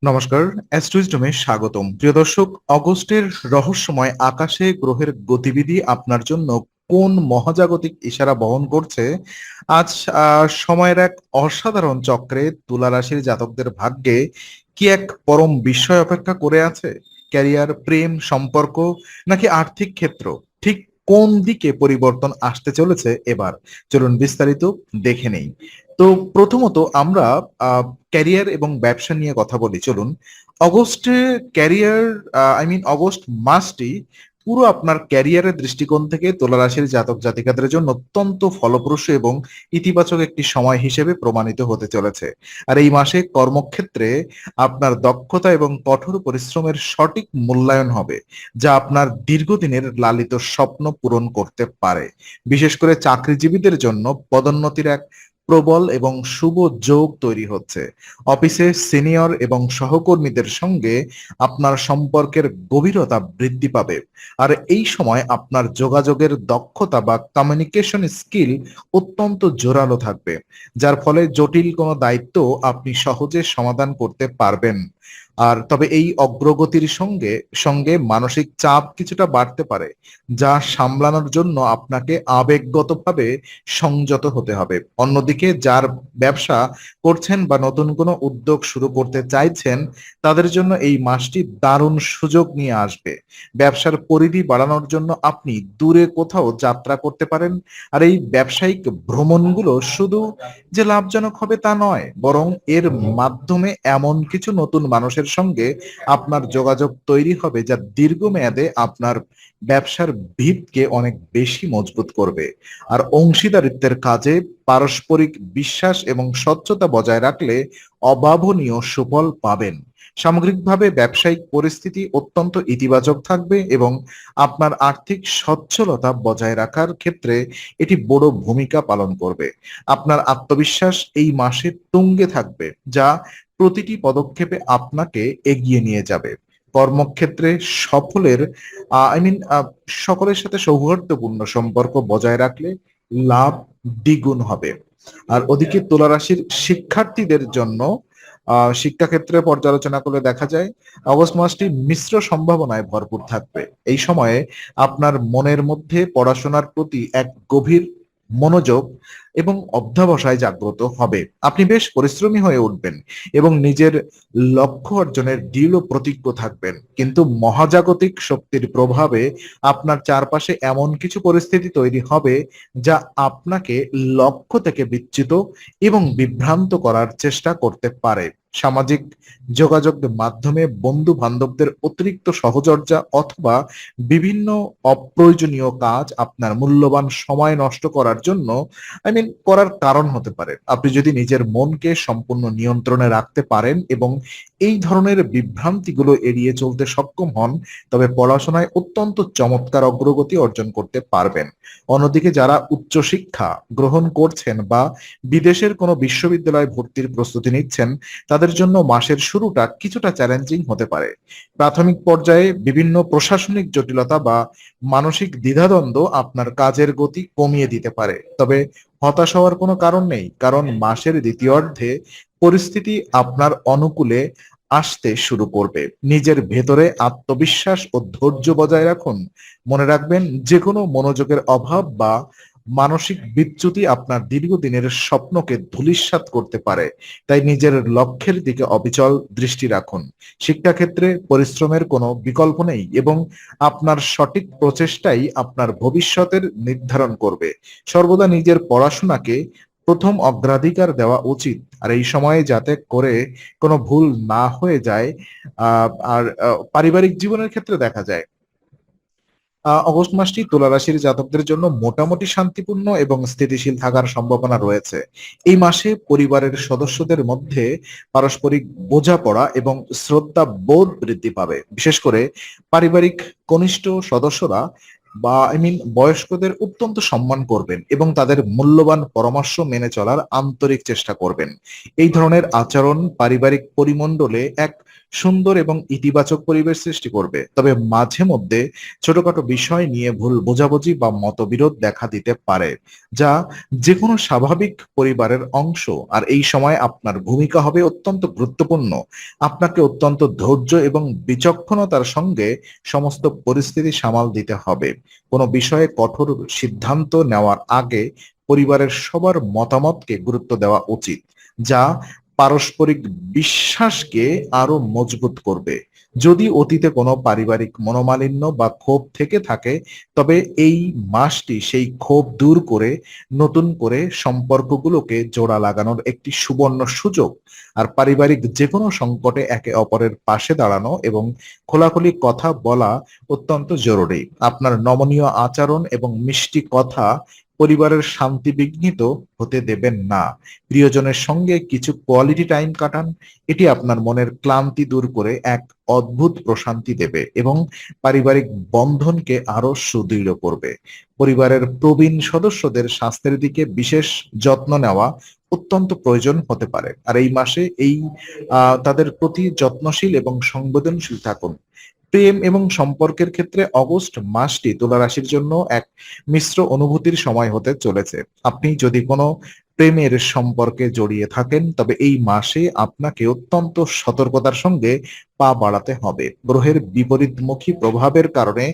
নমস্কার, অ্যাস্ট্রোইজডমে স্বাগতম। প্রিয় দর্শক, অগস্টের রহস্যময় আকাশে গ্রহের গতিবিধি আপনার জন্য কোন মহাজাগতিক ইশারা বহন করছে? আজ সময়ের এক অসাধারণ চক্রে তুলা রাশির জাতকদের ভাগ্যে কি এক পরম বিস্ময় অপেক্ষা করে আছে? ক্যারিয়ার, প্রেম, সম্পর্ক নাকি আর্থিক ক্ষেত্র, ঠিক কোন দিকে পরিবর্তন আসতে চলেছে এবার? চলুন বিস্তারিত দেখে নেই। তো প্রথমত আমরা আহ ক্যারিয়ার এবং ব্যবসা নিয়ে কথা বলি। চলুন। অগস্টে ক্যারিয়ার, অগস্ট মাসটি পুরো আপনার ক্যারিয়ারের দৃষ্টিকোণ থেকে তুলা রাশির জাতক জাতিকাদের জন্য অত্যন্ত ফলপ্রসূ এবং ইতিবাচক একটি সময় হিসেবে প্রমাণিত হতে চলেছে। আর এই মাসে কর্মক্ষেত্রে আপনার দক্ষতা এবং কঠোর পরিশ্রমের সঠিক মূল্যায়ন হবে, যা আপনার দীর্ঘদিনের লালিত স্বপ্ন পূরণ করতে পারে। বিশেষ করে চাকরিজীবীদের জন্য পদোন্নতির এক প্রবল এবং শুভ যোগ তৈরি হচ্ছে। অফিসে সিনিয়র এবং সহকর্মীদের সঙ্গে আপনার সম্পর্কের গভীরতা বৃদ্ধি পাবে। আর এই সময় আপনার যোগাযোগের দক্ষতা বা কমিউনিকেশন স্কিল অত্যন্ত জোরালো থাকবে, যার ফলে জটিল কোনো দায়িত্ব আপনি সহজে সমাধান করতে পারবেন। আর তবে এই অগ্রগতির সঙ্গে সঙ্গে মানসিক চাপ কিছুটা বাড়তে পারে, যা সামলানোর জন্য আপনাকে আবেগগতভাবে সংযত হতে হবে। অন্যদিকে যার ব্যবসা করছেন বা নতুন কোনো উদ্যোগ শুরু করতে চাইছেন, তাদের জন্য এই মাসটি দারুণ সুযোগ নিয়ে আসবে। ব্যবসার পরিধি বাড়ানোর জন্য আপনি দূরে কোথাও যাত্রা করতে পারেন। আর এই ব্যবসায়িক ভ্রমণগুলো শুধু যে লাভজনক হবে তা নয়, বরং এর মাধ্যমে এমন কিছু নতুন মানুষের সঙ্গে আপনার যোগাযোগ তৈরি হবে যা দীর্ঘমেয়াদে আপনার ব্যবসার ভিতকে অনেক বেশি মজবুত করবে। আর অংশীদারিত্বের কাজে পারস্পরিক বিশ্বাস এবং স্বচ্ছতা বজায় রাখলে অভাবনীয় সুফল পাবেন। সামগ্রিকভাবে ব্যবসায়িক পরিস্থিতি অত্যন্ত ইতিবাচক থাকবে এবং আপনার আর্থিক সচ্ছলতা বজায় রাখার ক্ষেত্রে এটি বড় ভূমিকা পালন করবে। আপনার আত্মবিশ্বাস এই মাসে তুঙ্গে থাকবে, যা প্রতিটি পদক্ষেপে আপনাকে এগিয়ে নিয়ে যাবে। কর্মক্ষেত্রে সফলের আহ আই মিন সকলের সাথে সৌহার্দ্যপূর্ণ সম্পর্ক বজায় রাখলে লাভ দ্বিগুণ হবে। আর ওদিকে তুলা রাশির শিক্ষার্থীদের জন্য শিক্ষাক্ষেত্রে পর্যালোচনা করলে দেখা যায় অগস্ট মাসটি মিশ্র সম্ভাবনায় ভরপুর থাকবে। এই সময়ে আপনার মনের মধ্যে পড়াশোনার প্রতি এক গভীর মনোযোগ এবং অধ্যবসায় জাগ্রত হবে। আপনি বেশ পরিশ্রমী হয়ে উঠবেন এবং নিজের লক্ষ্য অর্জনের দৃঢ় প্রতিজ্ঞ থাকবেন। কিন্তু মহাজাগতিক শক্তির প্রভাবে আপনার চারপাশে এমন কিছু পরিস্থিতি তৈরি হবে যা আপনাকে লক্ষ্য থেকে বিচ্যুত এবং বিভ্রান্ত করার চেষ্টা করতে পারে। সামাজিক যোগাযোগ মাধ্যমে বন্ধু বান্ধবদের অতিরিক্ত সহচর্যা অথবা বিভিন্ন অপ্রয়োজনীয় কাজ আপনার মূল্যবান সময় নষ্ট করার জন্য করার কারণ হতে পারে। আপনি যদি নিজের মনকে সম্পূর্ণ নিয়ন্ত্রণে রাখতে পারেন এবং এই ধরনের বিভ্রান্তিগুলো এড়িয়ে চলতে সক্ষম হন, তবে পড়াশোনায় অত্যন্ত চমৎকার অগ্রগতি অর্জন করতে পারবেন। অন্যদিকে যারা উচ্চশিক্ষা গ্রহণ করছেন বা বিদেশের কোনো বিশ্ববিদ্যালয়ে ভর্তির প্রস্তুতি নিচ্ছেন, তাদের জন্য মাসের শুরুটা কিছুটা চ্যালেঞ্জিং হতে পারে। প্রাথমিক পর্যায়ে বিভিন্ন প্রশাসনিক জটিলতা বা মানসিক দ্বিধাদ্বন্দ্ব আপনার কাজের গতি কমিয়ে দিতে পারে। তবে হতাশ হওয়ার কোনো কারণ নেই, কারণ মাসের দ্বিতীয়ার্ধে পরিস্থিতি আপনার অনুকূলে আসতে শুরু করবে। নিজের ভেতরে আত্মবিশ্বাস ও ধৈর্য বজায় রাখুন। মনে রাখবেন, যে কোনো মনোযোগের অভাব বা মানসিক বিচ্যুতি আপনার দীর্ঘদিনের স্বপ্নকে ধূলিসাৎ করতে পারে। তাই নিজের লক্ষ্যের দিকে অবিচল দৃষ্টি রাখুন। শিক্ষাক্ষেত্রে পরিশ্রমের কোনো বিকল্প নেই এবং আপনার সঠিক প্রচেষ্টাই আপনার ভবিষ্যতের নির্ধারণ করবে। সর্বদা নিজের পড়াশোনাকে প্রথম অগ্রাধিকার দেওয়া উচিত। আর এই সময়ে যাতে করে কোনো ভুল না হয়ে যায়। আর পারিবারিক জীবনের ক্ষেত্রে দেখা যায় অগস্ট মাসটি তুলা রাশির জাতকদের জন্য মোটামুটি শান্তিপূর্ণ এবং স্থিতিশীল থাকার সম্ভাবনা রয়েছে। এই মাসে পরিবারের সদস্যদের মধ্যে পারস্পরিক বোঝাপড়া এবং শ্রদ্ধা বোধ বৃদ্ধি পাবে। বিশেষ করে পারিবারিক কনিষ্ঠ সদস্যরা বা বয়স্কদের অত্যন্ত সম্মান করবেন এবং তাদের মূল্যবান পরামর্শ মেনে চলার আন্তরিক চেষ্টা করবেন। এই ধরনের আচরণ পারিবারিক পরিমণ্ডলে এক সুন্দর এবং ইতিবাচক পরিবেশ সৃষ্টি করবে। তবে মাঝে মধ্যে ছোটখাটো বিষয় নিয়ে ভুল বোঝাবুঝি বা মতবিরোধ দেখা দিতে পারে, যা যেকোনো স্বাভাবিক পরিবারের অংশ। আর এই সময় আপনার ভূমিকা হবে অত্যন্ত গুরুত্বপূর্ণ। আপনাকে অত্যন্ত ধৈর্য এবং বিচক্ষণতার সঙ্গে সমস্ত পরিস্থিতি সামাল দিতে হবে। কোনো বিষয়ে কঠোর সিদ্ধান্ত নেওয়ার আগে পরিবারের সবার মতামতকে গুরুত্ব দেওয়া উচিত, যা পারস্পরিক বিশ্বাসকে আরো মজবুত করবে। যদি অতীতে কোনো পারিবারিক মনোমালিন্য বা ক্ষোভ থেকে থাকে, তবে এই মাসটি সেই ক্ষোভ দূর করে নতুন করে সম্পর্কগুলোকে জোড়া লাগানোর একটি সুবর্ণ সুযোগ। আর পারিবারিক যে কোনো সংকটে একে অপরের পাশে দাঁড়ানো এবং খোলাখুলি কথা বলা অত্যন্ত জরুরি। আপনার নমনীয় আচরণ এবং মিষ্টি কথা পরিবারের শান্তি বিঘ্নিত হতে দেবেন না। প্রিয়জনের সঙ্গে কিছু কোয়ালিটি টাইম কাটান। এটি আপনার মনের ক্লান্তি দূর করে এক অদ্ভুত প্রশান্তি দেবে এবং পারিবারিক বন্ধনকে আরো সুদৃঢ় করবে। পরিবারের প্রবীণ সদস্যদের স্বাস্থ্যের দিকে বিশেষ যত্ন নেওয়া অত্যন্ত প্রয়োজন হতে পারে। আর এই মাসে তাদের প্রতি যত্নশীল এবং সংবেদনশীল থাকুন। প্রেম এবং সম্পর্কের ক্ষেত্রে অগস্ট মাসটি তুলা রাশির জন্য এক মিশ্র অনুভূতির সময় হতে চলেছে। আপনি যদি কোনো প্রেমের সম্পর্কে জড়িয়ে থাকেন, তবে এই মাসে আপনাকে অত্যন্ত সতর্কতার সঙ্গে পা বাড়াতে হবে। গ্রহের বিপরীতমুখী প্রভাবের কারণে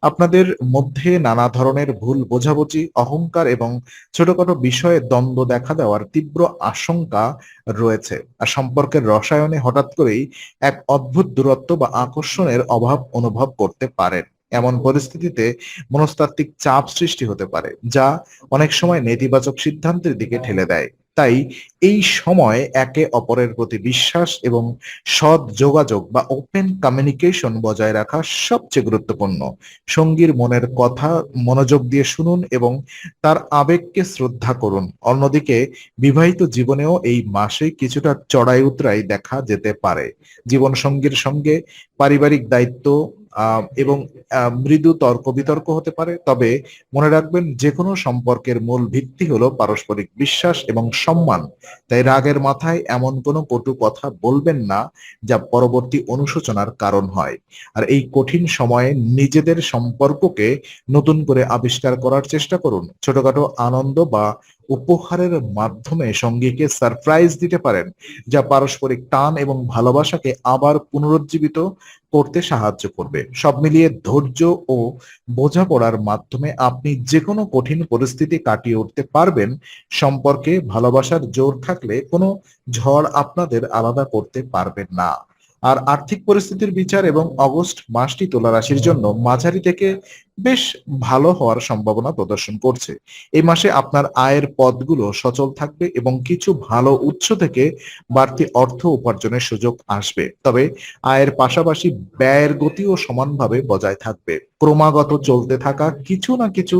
আপনাদের মধ্যে নানা ধরনের ভুল বোঝাবুঝি, অহংকার এবং ছোটখাটো বিষয়ে দ্বন্দ্ব দেখা দেওয়ার তীব্র আশঙ্কা রয়েছে। আর সম্পর্কের রসায়নে হঠাৎ করেই এক অদ্ভুত দূরত্ব বা আকর্ষণের অভাব অনুভব করতে পারেন। এমন পরিস্থিতিতে মনস্তাত্ত্বিক চাপ সৃষ্টি হতে পারে, যা অনেক সময় নেতিবাচক সিদ্ধান্তের দিকে ঠেলে দেয়। তাই এই সময় একে অপরের প্রতি বিশ্বাস এবং সৎ যোগাযোগ বা ওপেন কমিউনিকেশন বজায় রাখা সবচেয়ে গুরুত্বপূর্ণ। সঙ্গীর মনের কথা মনোযোগ দিয়ে শুনুন এবং তার আবেগকে শ্রদ্ধা করুন। অন্যদিকে বিবাহিত জীবনেও এই মাসে কিছুটা চড়াই উতরাই দেখা যেতে পারে। জীবন সঙ্গীর সঙ্গে পারিবারিক দায়িত্ব এবং মৃদু তর্ক বিতর্ক হতে পারে। তবে মনে রাখবেন, যে কোনো সম্পর্কের মূল ভিত্তি হলো পারস্পরিক বিশ্বাস এবং সম্মান। তাই রাগের মাথায় এমন কোনো কটু কথা বলবেন না যা পরবর্তী অনুশোচনার কারণ হয়। আর এই কঠিন সময়ে নিজেদের সম্পর্ককে নতুন করে আবিষ্কার করার চেষ্টা করুন। ছোটখাটো আনন্দ বা উপহারের মাধ্যমে সঙ্গীকে সারপ্রাইজ দিতে পারেন, যা পারস্পরিক টান এবং ভালোবাসাকে আবার পুনরুজ্জীবিত করতে সাহায্য করবে। সব মিলিয়ে ধৈর্য ও বোঝাপড়ার মাধ্যমে আপনি যে কোনো কঠিন পরিস্থিতি কাটিয়ে উঠতে পারবেন। সম্পর্কে ভালোবাসার জোর থাকলে কোনো ঝড় আপনাদের আলাদা করতে পারবে না। আর আর্থিক পরিস্থিতির বিচার এবং অগস্ট মাসটি তুলা রাশির জন্য মাঝারি থেকে বেশ ভালো হওয়ার সম্ভাবনা প্রদর্শন করছে। এই মাসে আপনার আয়ের পথগুলো সচল থাকবে এবং কিছু ভালো উৎস থেকে বাড়তি অর্থ উপার্জনের সুযোগ আসবে। তবে আয়ের পাশাপাশি ব্যয়ের গতিও সমানভাবে বজায় থাকবে। ক্রমাগত চলতে থাকা কিছু না কিছু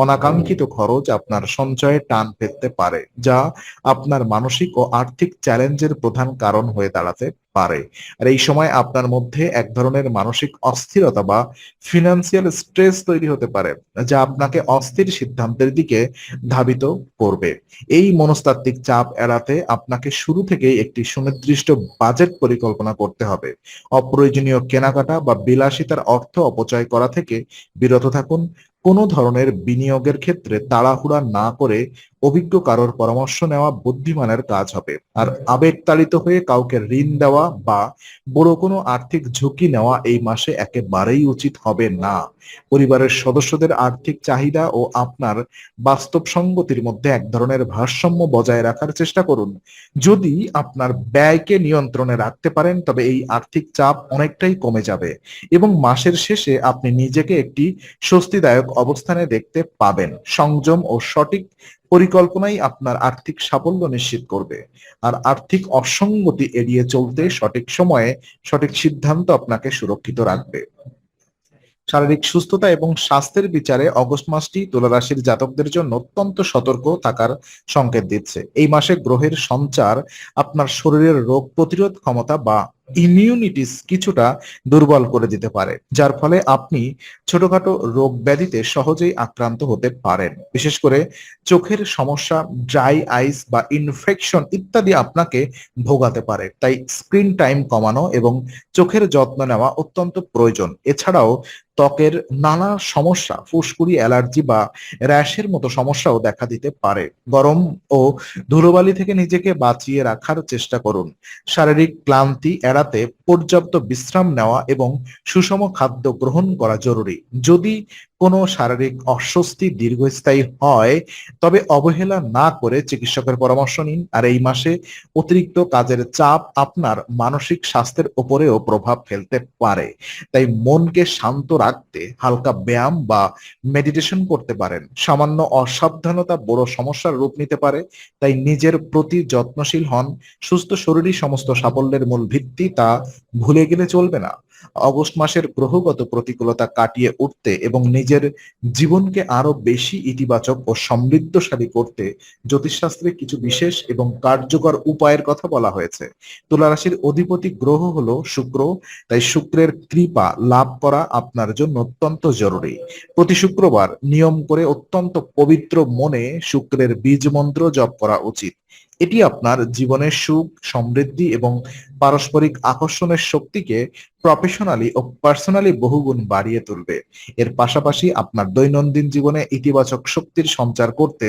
অনাকাঙ্ক্ষিত খরচ আপনার সঞ্চয়ে টান পেতে পারে, যা আপনার মানসিক ও আর্থিক চ্যালেঞ্জের প্রধান কারণ হয়ে দাঁড়াতে পারে। আর এই সময় আপনার মধ্যে এক ধরনের মানসিক অস্থিরতা বা ফিনান্সিয়াল স্ট্রেস তৈরি হতে পারে, যা আপনাকে অস্থির সিদ্ধান্তের দিকে ধাবিত করবে। এই মনস্তাত্ত্বিক চাপ এড়াতে আপনাকে শুরু থেকেই একটি সুনির্দিষ্ট বাজেট পরিকল্পনা করতে হবে। অপ্রয়োজনীয় কেনাকাটা বা বিলাসিতার অর্থ অপচয় করা থেকে বিরত থাকুন। কোনো ধরনের বিনিয়োগের ক্ষেত্রে তাড়াহুড়া না করে অভিজ্ঞ কারোর পরামর্শ নেওয়া বুদ্ধিমানের কাজ হবে। আর আবেগতাড়িত হয়ে কাউকে ঋণ দেওয়া বা বড় কোনো আর্থিক ঝুঁকি নেওয়া এই মাসে একেবারেই উচিত হবে না। পরিবারের সদস্যদের আর্থিক চাহিদা ও আপনার বাস্তব সঙ্গতির মধ্যে এক ধরনের ভারসাম্য বজায় রাখার চেষ্টা করুন। যদি আপনার ব্যয়কে নিয়ন্ত্রণে রাখতে পারেন, তবে এই আর্থিক চাপ অনেকটাই কমে যাবে এবং মাসের শেষে আপনি নিজেকে একটি স্বস্তিদায়ক অবস্থানে দেখতে পাবেন। সংযম ও সঠিক পরিকল্পনাই আপনার আর্থিক সাফল্য নিশ্চিত করবে। আর আর্থিক অসঙ্গতি এড়িয়ে চলতে সঠিক সময়ে সঠিক সিদ্ধান্ত আপনাকে সুরক্ষিত রাখবে। শারীরিক সুস্থতা এবং স্বাস্থ্যের বিচারে অগস্ট মাসটি তুলা রাশির জাতকদের জন্য অত্যন্ত সতর্ক থাকার সংকেত দিচ্ছে। এই মাসে গ্রহের সঞ্চার আপনার শরীরের রোগ প্রতিরোধ ক্ষমতা বা ইমিউনিটিস কিছুটা দুর্বল করে দিতে পারে, যার ফলে আপনি ছোটখাটো রোগ ব্যাধিতে সহজেই আক্রান্ত হতে পারেন। বিশেষ করে চোখের সমস্যা, ড্রাই আইস বা ইনফেকশন ইত্যাদি আপনাকে ভোগাতে পারে। তাই স্ক্রিন টাইম কমানো এবং চোখের যত্ন নেওয়া অত্যন্ত প্রয়োজন। এছাড়াও ত্বকের নানা সমস্যা, ফুসকুড়ি, অ্যালার্জি বা র্যাশের মতো সমস্যাও দেখা দিতে পারে। গরম ও ধুলোবালি থেকে নিজেকে বাঁচিয়ে রাখার চেষ্টা করুন। শারীরিক ক্লান্তি এড়াতে পর্যাপ্ত বিশ্রাম নেওয়া এবং সুষম খাদ্য গ্রহণ করা জরুরি। যদি কোনো শারীরিক অস্বস্তি দীর্ঘস্থায়ী হয়, তবে অবহেলা না করে চিকিৎসকের পরামর্শ নিন। আর এই মাসে অতিরিক্ত কাজের চাপ আপনার মানসিক স্বাস্থ্যের উপরেও প্রভাব ফেলতে পারে। তাই মনকে শান্ত রাখতে হালকা ব্যায়াম বা মেডিটেশন করতে পারেন। সামান্য অসাবধানতা বড় সমস্যার রূপ নিতে পারে। তাই নিজের প্রতি যত্নশীল হন। সুস্থ শরীরই সমস্ত সাফল্যের মূল ভিত্তি, তা ভুলে গেলে চলবে না। অগস্ট মাসের গ্রহগত প্রতিকূলতা কাটিয়ে উঠতে এবং নিজের জীবনকে আরো বেশি ইতিবাচক ও সমৃদ্ধশালী করতে জ্যোতিষশাস্ত্রে কিছু বিশেষ এবং কার্যকর উপায়ের কথা বলা হয়েছে। তুলা রাশির অধিপতি গ্রহ হলো শুক্র। তাই শুক্রের কৃপা লাভ করা আপনার জন্য অত্যন্ত জরুরি। প্রতি শুক্রবার নিয়ম করে অত্যন্ত পবিত্র মনে শুক্রের বীজ মন্ত্র জপ করা উচিত। এটি আপনার জীবনের সুখ, সমৃদ্ধি এবং পারস্পরিক আকর্ষণের শক্তিকে প্রফেশনালি ও পার্সোনালি বহুগুণ বাড়িয়ে তুলবে। এর পাশাপাশি আপনার দৈনন্দিন জীবনে ইতিবাচক শক্তির সঞ্চার করতে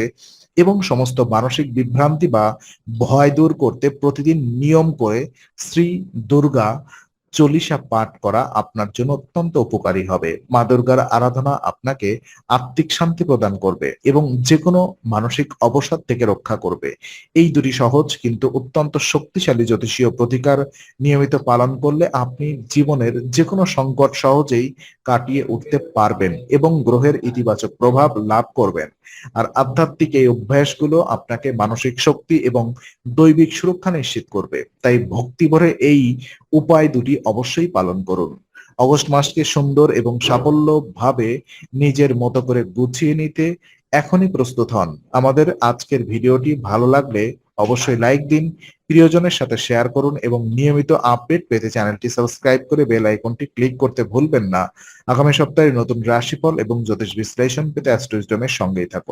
এবং সমস্ত মানসিক বিভ্রান্তি বা ভয় দূর করতে প্রতিদিন নিয়ম করে শ্রী দুর্গা চল্লিশা পাঠ করা আপনার জন্য অত্যন্ত উপকারী হবে। মা দুর্গার আরাধনা আপনাকে আত্মিক শান্তি প্রদান করবে এবং যে কোনো মানসিক অবসাদ থেকে রক্ষা করবে। এই দুটি সহজ কিন্তু অত্যন্ত শক্তিশালী জ্যোতিষীয় প্রতিকার নিয়মিত পালন করলে আপনি জীবনের যে কোনো সংকট সহজেই কাটিয়ে উঠতে পারবেন এবং গ্রহের ইতিবাচক প্রভাব লাভ করবেন। আর আধ্যাত্মিক এই অভ্যাসগুলো আপনাকে মানসিক শক্তি এবং দৈবিক সুরক্ষা নিশ্চিত করবে। তাই ভক্তি ভরে এই উপায় দুটি অবশ্যই পালন করুন। অগস্ট মাসকে সুন্দর এবং সাফল্যভাবে নিজের মতো করে গুছিয়ে নিতে এখনই প্রস্তুত হন। আমাদের আজকের ভিডিওটি ভালো লাগলে অবশ্যই লাইক দিন, প্রিয়জনের সাথে শেয়ার করুন এবং নিয়মিত আপডেট পেতে চ্যানেলটি সাবস্ক্রাইব করে বেল আইকনটি ক্লিক করতে ভুলবেন না। আগামী সপ্তাহে নতুন রাশিফল এবং জ্যোতিষ বিশ্লেষণ পেতে অ্যাস্ট্রো উইজডমের সঙ্গেই থাকুন।